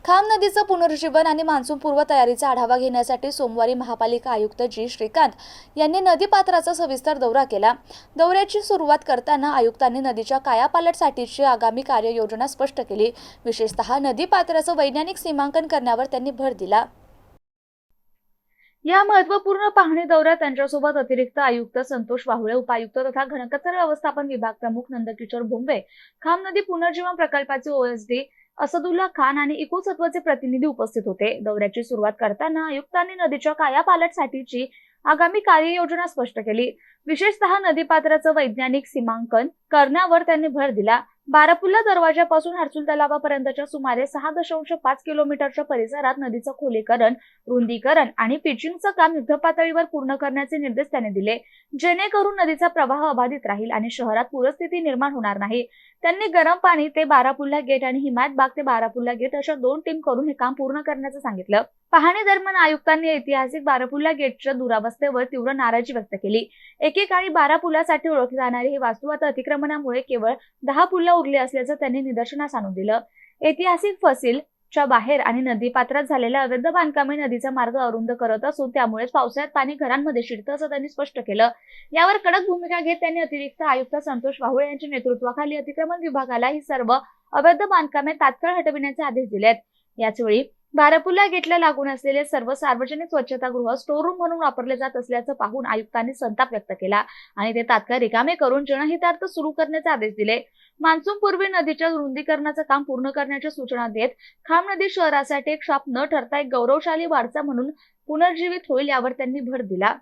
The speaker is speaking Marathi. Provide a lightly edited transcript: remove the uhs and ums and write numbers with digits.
खाम नदीचं पुनरुज्जीवन आणि मान्सूनपूर्व तयारीचा आढावा घेण्यासाठी सोमवारी महापालिका आयुक्त जी श्रीकांत यांनी नदीपात्राचा सविस्तर दौरा केला। दौऱ्याची सुरुवात करताना आयुक्तांनी नदीच्या कायापालटासाठीची आगामी कार्ययोजना स्पष्ट केली। विशेषतः नदीपात्राचं वैज्ञानिक सीमांकन करण्यावर त्यांनी भर दिला। या महत्त्वपूर्ण पाहणी दौऱ्यात त्यांच्यासोबत अतिरिक्त आयुक्त संतोष वाहुळे, उपायुक्त तथा घनकचरा व्यवस्थापन विभाग प्रमुख नंदकिशोर भोंबे, खाम नदी पुनर्जीवन प्रकल्पाचे ओएसडी असदुल्ला खान आणि इकोसत्वचे प्रतिनिधी उपस्थित होते। दौऱ्याची सुरुवात करताना आयुक्तांनी नदीच्या कायापालटासाठीची आगामी कार्ययोजना स्पष्ट केली। विशेषतः नदीपात्राचं वैज्ञानिक सीमांकन करण्यावर त्यांनी भर दिला। बारापुल्ला दरवाजापासून हर्सुल तलावापर्यंतच्या सुमारे 6.5 किलोमीटरच्या परिसरात नदीचं खोलीकरण, रुंदीकरण आणि पिचिंगचं काम युद्धपातळीवर पूर्ण करण्याचे निर्देश त्यांनी दिले, जेणेकरून नदीचा प्रवाह अबाधित राहील आणि शहरात पूरस्थिती निर्माण होणार नाही। त्यांनी गरम पाणी ते बारापुल्ला गेट आणि हिमायतबाग ते बारापुल्ला गेट अशा 2 टीम करून हे काम पूर्ण करण्याचं सांगितलं। पाहणी दरम्यान आयुक्तांनी ऐतिहासिक बारापुल्ला गेटच्या दुरावस्थेवर तीव्र नाराजी व्यक्त केली। एकेकाळी बारापुलासाठी ओळखली जाणारी ही वास्तू आता अतिक्रमणामुळे केवळ 10 पुल्ला उरले असल्याचं त्यांनी निदर्शनास आणून दिलं। ऐतिहासिक फसील च्या बाहेर आणि नदीपात्रात झालेल्या अवैध बांधकामे नदीचा मार्ग अरुंद करत असून त्यामुळेच पावसाळ्यात पाणी घरांमध्ये शिरतं असं त्यांनी स्पष्ट केलं। यावर कडक भूमिका घेत त्यांनी अतिरिक्त आयुक्त संतोष वाहुळे यांच्या नेतृत्वाखाली अतिक्रमण विभागाला ही सर्व अवैध बांधकामे तात्काळ हटविण्याचे आदेश दिलेत। याचवेळी बारापुल्ला गेटला लागून असलेले सर्व सार्वजनिक स्वच्छतागृह स्टोर रूम म्हणून वापरले जात असल्याचं पाहून आयुक्तांनी संताप व्यक्त केला आणि ते तात्काळ रिकामे करून जनहितार्थ सुरू करण्याचे आदेश दिले। मान्सूनपूर्वी नदीच्या रुंदीकरणाचं काम पूर्ण करण्याच्या सूचना देत खाम नदी शहरासाठी एक शाप न ठरता एक गौरवशाली वारसा म्हणून पुनर्जीवित होईल यावर त्यांनी भर दिला।